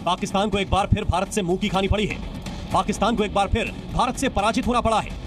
पाकिस्तान को एक बार फिर भारत से मुंह की खानी पड़ी है। पाकिस्तान को एक बार फिर भारत से पराजित होना पड़ा है।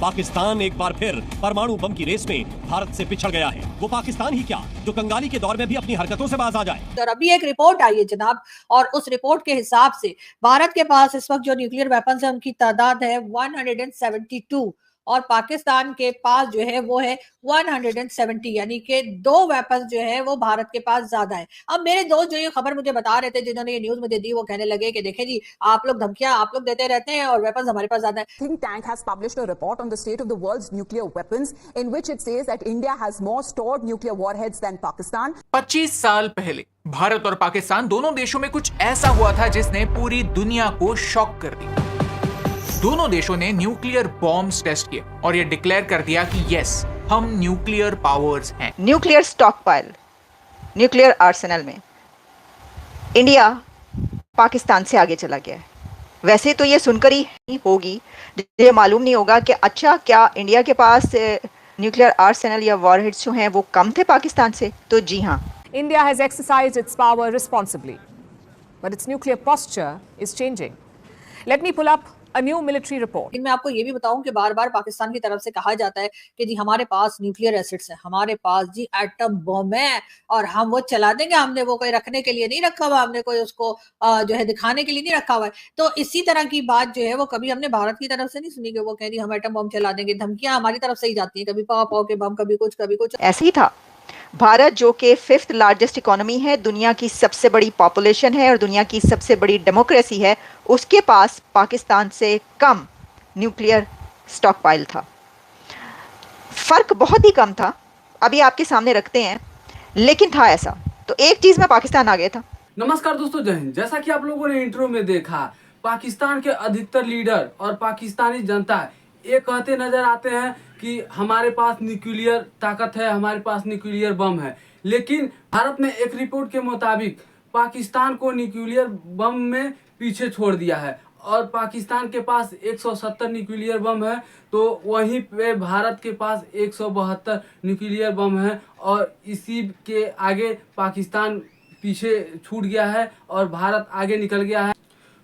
पाकिस्तान एक बार फिर परमाणु बम की रेस में भारत से पिछड़ गया है। वो पाकिस्तान ही क्या जो कंगाली के दौर में भी अपनी हरकतों से बाज आ जाए। और अभी एक रिपोर्ट आई है जनाब, और उस रिपोर्ट के हिसाब से भारत के पास इस वक्त जो न्यूक्लियर वेपन्स है उनकी तादाद है 172 और पाकिस्तान के पास जो है वो है 170, यानी कि 2 वेपन जो है वो भारत के पास ज्यादा है। अब मेरे दोस्त जो ये खबर मुझे बता रहे थे, जिन्होंने ये न्यूज मुझे दी, वो कहने लगे कि देखें जी, आप लोग धमकियां आप लोग देते रहते हैं और वेपन्स हमारे पास ज्यादा है। Think tank has published a report on the state of the world's nuclear weapons in which it says that India has more stored nuclear warheads than Pakistan. 25 साल पहले भारत और पाकिस्तान दोनों देशों में कुछ ऐसा हुआ था जिसने पूरी दुनिया को शॉक कर दिया। दोनों देशों ने न्यूक्लियर बॉम्ब्स टेस्ट किए और ये डिक्लेयर कर दिया कि यस, हम न्यूक्लियर पावर्स हैं। न्यूक्लियर स्टॉकपाइल, न्यूक्लियर आर्सेनल में इंडिया पाकिस्तान से आगे चला गया है। वैसे तो ये सुनकर ही होगी, ये मालूम नहीं होगा कि अच्छा क्या इंडिया के पास न्यूक्लियर आर्सेनल या वॉरहेड्स जो हैं वो कम थे पाकिस्तान से। तो जी हाँ, India has exercised its power responsibly, but its nuclear posture is changing. Let me pull up a new military report. लेकिन मैं आपको ये भी बताऊं कि बार बार पाकिस्तान की तरफ से कहा जाता है कि जी हमारे पास न्यूक्लियर एसिड्स है, हमारे पास जी एटम बम है और हम वो चला देंगे, हमने वो कोई रखने के लिए नहीं रखा हुआ, हमने कोई उसको जो है दिखाने के लिए नहीं रखा हुआ है। तो इसी तरह की बात जो है वो कभी हमने भारत की तरफ से नहीं सुनी कि वो कह रही हम एटम बम चला देंगे। धमकियां हमारी तरफ से ही जाती हैं, कभी पाव पाव के बम, कभी कुछ कभी कुछ। ऐसे ही था। भारत जो कि 5th लार्जेस्ट इकोनॉमी है, दुनिया की सबसे बड़ी पॉपुलेशन है और दुनिया की सबसे बड़ी डेमोक्रेसी है, उसके पास पाकिस्तान से कम न्यूक्लियर स्टॉकपाइल था। फर्क बहुत ही कम था, अभी आपके सामने रखते हैं, लेकिन था ऐसा। तो एक चीज में पाकिस्तान आ गया था। नमस्कार दोस्तों, जय हिंद। जैसा कि आप लोगों ने इंट्रो में देखा, पाकिस्तान के अधिकतर लीडर और पाकिस्तानी जनता ये कहते नजर आते हैं कि हमारे पास न्यूक्लियर ताकत है, हमारे पास न्यूक्लियर बम है। लेकिन भारत ने एक रिपोर्ट के मुताबिक पाकिस्तान को न्यूक्लियर बम में पीछे छोड़ दिया है और पाकिस्तान के पास 170 न्यूक्लियर बम है, तो वहीं पे भारत के पास 172 न्यूक्लियर बम है और इसी के आगे पाकिस्तान पीछे छूट गया है और भारत आगे निकल गया है।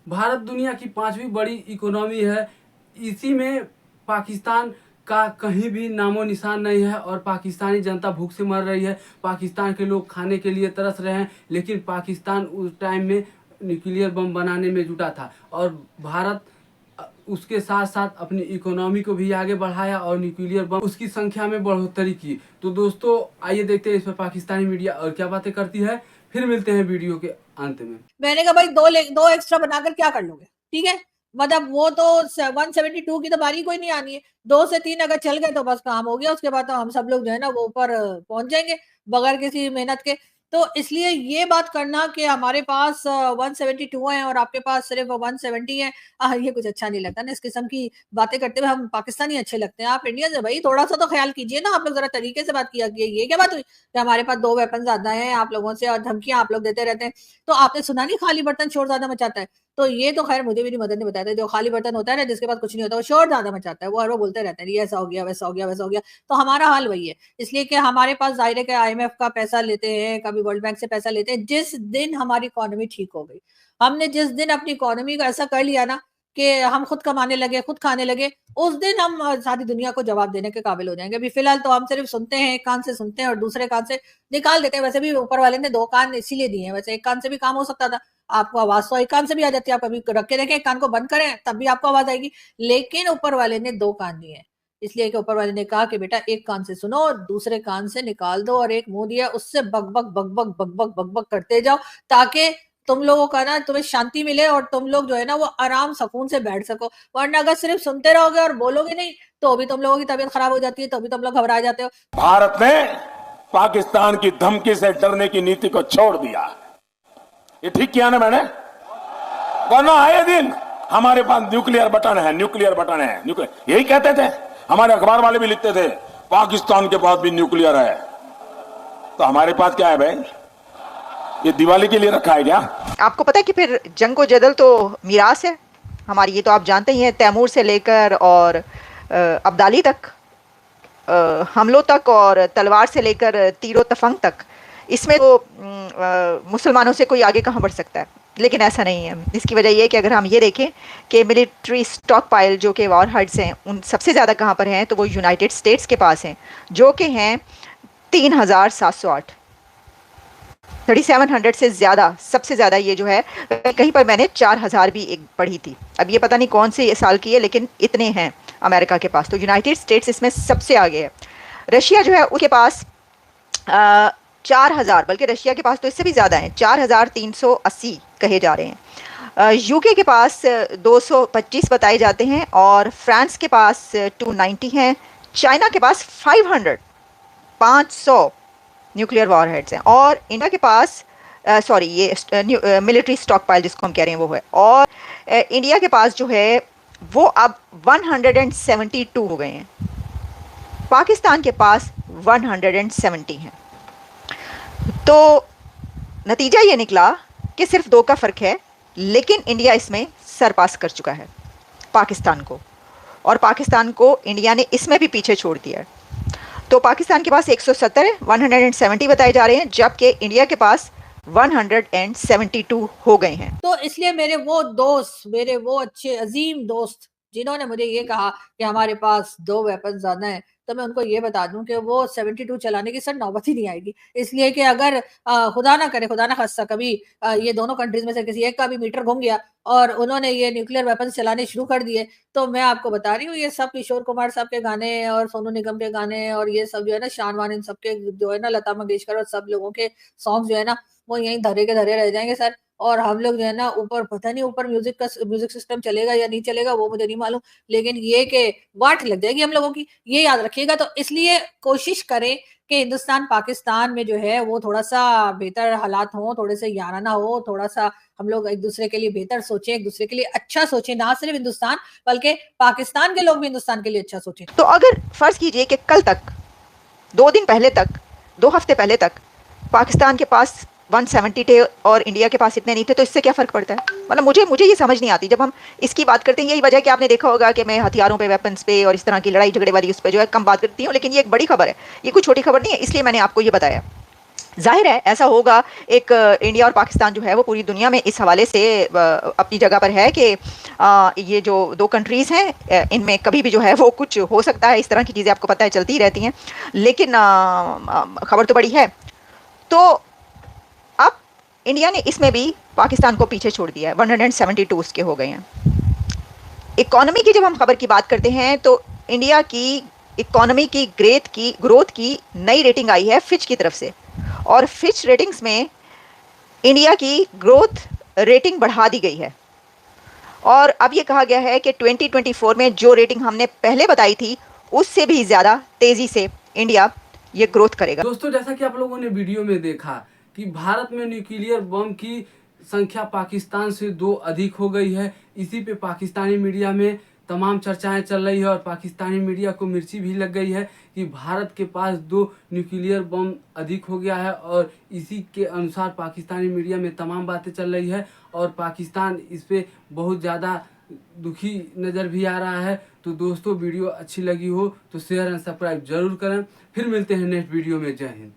भारत दुनिया की 5वीं बड़ी इकोनॉमी है, इसी में पाकिस्तान का कहीं भी नामो निशान नहीं है और पाकिस्तानी जनता भूख से मर रही है। पाकिस्तान के लोग खाने के लिए तरस रहे हैं, लेकिन पाकिस्तान उस टाइम में न्यूक्लियर बम बनाने में जुटा था और भारत उसके साथ साथ अपनी इकोनॉमी को भी आगे बढ़ाया और न्यूक्लियर बम उसकी संख्या में बढ़ोतरी की। तो दोस्तों आइए देखते हैं इस पर पाकिस्तानी मीडिया और क्या बातें करती है, फिर मिलते हैं वीडियो के अंत में। मैंने कहा भाई दो एक्स्ट्रा बनाकर क्या कर लोगे, ठीक है, मतलब वो तो 172 की तो बारी कोई नहीं आनी है। 2 से 3 अगर चल गए तो बस काम हो गया, उसके बाद तो हम सब लोग जो है ना वो ऊपर पहुंच जाएंगे बगैर किसी मेहनत के। तो इसलिए ये बात करना कि हमारे पास 172 है और आपके पास सिर्फ 170 है, ये कुछ अच्छा नहीं लगता ना। इस किस्म की बातें करते हुए हम पाकिस्तानी अच्छे लगते हैं, आप इंडियन से भाई थोड़ा सा तो ख्याल कीजिए ना। आप लोग जरा तरीके से बात किया, ये क्या बात हुई कि हमारे पास 2 वेपन ज्यादा है आप लोगों से और धमकियां आप लोग देते रहते हैं। तो आपने सुना नहीं खाली बर्तन शोर ज्यादा मचाता है, तो ये तो खैर मुझे मेरी मदद ने बताया था, जो खाली बर्तन होता है ना जिसके पास कुछ नहीं होता वो शोर ज्यादा मचाता है, वो हर वो बोलते रहते हैं ये ऐसा हो गया वैसा हो गया वैसा हो गया। तो हमारा हाल वही है, इसलिए कि हमारे पास जाहिर है कि IMF का पैसा लेते हैं, कभी वर्ल्ड बैंक से पैसा लेते हैं। जिस दिन हमारी इकोनॉमी ठीक हो गई, हमने जिस दिन अपनी इकोनॉमी को ऐसा कर लिया ना कि हम खुद कमाने लगे, खुद खाने लगे, उस दिन हम सारी दुनिया को जवाब देने के काबिल हो जाएंगे। अभी फिलहाल तो हम सिर्फ सुनते हैं, एक कान से सुनते हैं और दूसरे कान से निकाल देते हैं। वैसे भी ऊपर वाले ने 2 कान इसीलिए दिए हैं, वैसे एक कान से भी काम हो सकता था, आपको आवाज तो एक कान से भी आ जाती है। आप कभी रख के देखें, एक कान को बंद करें तब भी आपको आवाज आएगी, लेकिन ऊपर वाले ने 2 कान दिए हैं, इसलिए कि ऊपर वाले ने कहा कि बेटा एक कान से सुनो और दूसरे कान से निकाल दो, और एक मुंह दिया उससे बकबक बकबक बकबक बकबक करते जाओ, ताकि तुम लोगों का ना तुम्हें शांति मिले और तुम लोग जो है ना वो आराम सुकून से बैठ सको। वरना अगर सिर्फ सुनते रहोगे और बोलोगे नहीं तो भी तुम लोगों की तबीयत खराब हो जाती है, तो भी तुम लोग घबरा जाते हो। भारत ने पाकिस्तान की धमकी से डरने की नीति को छोड़ दिया, ये ठीक किया ना मैंने। वरना आए दिन हमारे पास न्यूक्लियर बटन है, न्यूक्लियर बटन है, न्यूक्लियर यही कहते थे, हमारे अखबार वाले भी लिखते थे पाकिस्तान के पास भी न्यूक्लियर है। तो हमारे पास क्या है भाई, ये दिवाली के लिए रखा है क्या? आपको पता है कि फिर जंग व जदल तो मीरास है हमारी, ये तो आप जानते ही हैं, तैमूर से लेकर और अब्दाली तक, हमलों तक और तलवार से लेकर तीरो तफंग तक, इसमें तो मुसलमानों से कोई आगे कहाँ बढ़ सकता है। लेकिन ऐसा नहीं है। इसकी वजह ये है कि अगर हम ये देखें कि मिलिट्री स्टॉक पाइल जो कि वॉर हेड्स हैं, उन सबसे ज़्यादा कहाँ पर हैं, तो वो यूनाइटेड स्टेट्स के पास हैं, जो कि हैं 3708, 3700 से ज़्यादा, सबसे ज़्यादा ये जो है। कहीं पर मैंने 4000 भी एक पढ़ी थी, अब ये पता नहीं कौन से साल की है, लेकिन इतने हैं अमेरिका के पास। तो यूनाइटेड स्टेट्स इसमें सबसे आगे है। रशिया जो है उसके पास 4000, बल्कि रशिया के पास तो इससे भी ज़्यादा हैं, 4380 कहे जा रहे हैं। यूके के पास 225 बताए जाते हैं, और फ्रांस के पास 290 हैं। चाइना के पास 500 न्यूक्लियर वॉरहेड्स हैं, और इंडिया के पास सॉरी ये मिलिट्री स्टॉक पाइल जिसको हम कह रहे हैं वो है, और इंडिया के पास जो है वो अब 172 हो गए हैं। पाकिस्तान के पास 170 हैं। तो नतीजा ये निकला कि सिर्फ 2 का फ़र्क है, लेकिन इंडिया इसमें सरपास कर चुका है पाकिस्तान को, और पाकिस्तान को इंडिया ने इसमें भी पीछे छोड़ दिया है। तो पाकिस्तान के पास 170 है, 170 बताए जा रहे हैं, जबकि इंडिया के पास 172 हो गए हैं। तो इसलिए मेरे वो दोस्त, मेरे वो अच्छे अजीम दोस्त जिन्होंने मुझे ये कहा कि हमारे पास 2 वेपन ज्यादा हैं, तो मैं उनको ये बता दूं कि वो 72 चलाने की सर नौबत ही नहीं आएगी। इसलिए कि अगर खुदा ना करे, खुदा ना खास्ता कभी ये दोनों कंट्रीज में से किसी एक का भी मीटर घूम गया और उन्होंने ये न्यूक्लियर वेपन चलाने शुरू कर दिए, तो मैं आपको बता रही हूँ, ये सब किशोर कुमार साहब के गाने और सोनू निगम के गाने और ये सब जो है ना, शान वान इन सबके जो है ना, लता मंगेशकर और सब लोगों के सॉन्ग जो है ना, वो यहीं धरे के धरे रह जाएंगे सर। और हम लोग जो है ना, ऊपर पता नहीं ऊपर म्यूजिक सिस्टम चलेगा या नहीं चलेगा, वो मुझे नहीं मालूम, लेकिन ये कि वाट लग जाएगी हम लोगों की, ये याद रखिएगा। तो इसलिए कोशिश करें कि हिंदुस्तान पाकिस्तान में जो है वो थोड़ा सा बेहतर हालात हो, थोड़े से याराना हो, थोड़ा सा हम लोग एक दूसरे के लिए बेहतर सोचें, एक दूसरे के लिए अच्छा सोचें, ना सिर्फ हिंदुस्तान बल्कि पाकिस्तान के लोग भी हिंदुस्तान के लिए अच्छा सोचें। तो अगर फर्ज कीजिए कि कल तक, 2 दिन पहले तक, 2 हफ्ते पहले तक पाकिस्तान के पास 170 थे और इंडिया के पास इतने नहीं थे, तो इससे क्या फ़र्क पड़ता है? मतलब मुझे ये समझ नहीं आती। जब हम इसकी बात करते हैं, यही वजह है कि आपने देखा होगा कि मैं हथियारों पे, वेपन्स पे और इस तरह की लड़ाई झगड़े वाली उस पर जो है कम बात करती हूँ, लेकिन ये एक बड़ी खबर है, ये कोई छोटी खबर नहीं है, इसलिए मैंने आपको ये बताया। जाहिर है ऐसा होगा, एक इंडिया और पाकिस्तान जो है वो पूरी दुनिया में इस हवाले से अपनी जगह पर है कि ये जो 2 कंट्रीज़ हैं, इनमें कभी भी जो है वो कुछ हो सकता है। इस तरह की चीज़ें आपको पता है चलती ही रहती हैं, लेकिन खबर तो बड़ी है। तो अब इंडिया ने इसमें भी पाकिस्तान को पीछे छोड़ दिया है, 172 उसके हो गए हैं। इकोनॉमी की जब हम खबर की बात करते हैं, तो इंडिया की इकोनॉमी की ग्रोथ की नई रेटिंग आई है फिच की तरफ से, और फिच रेटिंग्स में इंडिया की ग्रोथ रेटिंग बढ़ा दी गई है, और अब ये कहा गया है कि 2024 में जो रेटिंग हमने पहले बताई थी उससे भी ज़्यादा तेज़ी से इंडिया ये ग्रोथ करेगा। दोस्तों, जैसा कि आप लोगों ने वीडियो में देखा कि भारत में न्यूक्लियर बम की संख्या पाकिस्तान से 2 अधिक हो गई है। इसी पे पाकिस्तानी मीडिया में तमाम चर्चाएं चल रही है, और पाकिस्तानी मीडिया को मिर्ची भी लग गई है कि भारत के पास 2 न्यूक्लियर बम अधिक हो गया है, और इसी के अनुसार पाकिस्तानी मीडिया में तमाम बातें चल रही है, और पाकिस्तान इस पे बहुत ज़्यादा दुखी नज़र भी आ रहा है। तो दोस्तों, वीडियो अच्छी लगी हो तो शेयर एंड सब्सक्राइब जरूर करें। फिर मिलते हैं नेक्स्ट वीडियो में। जय हिंद।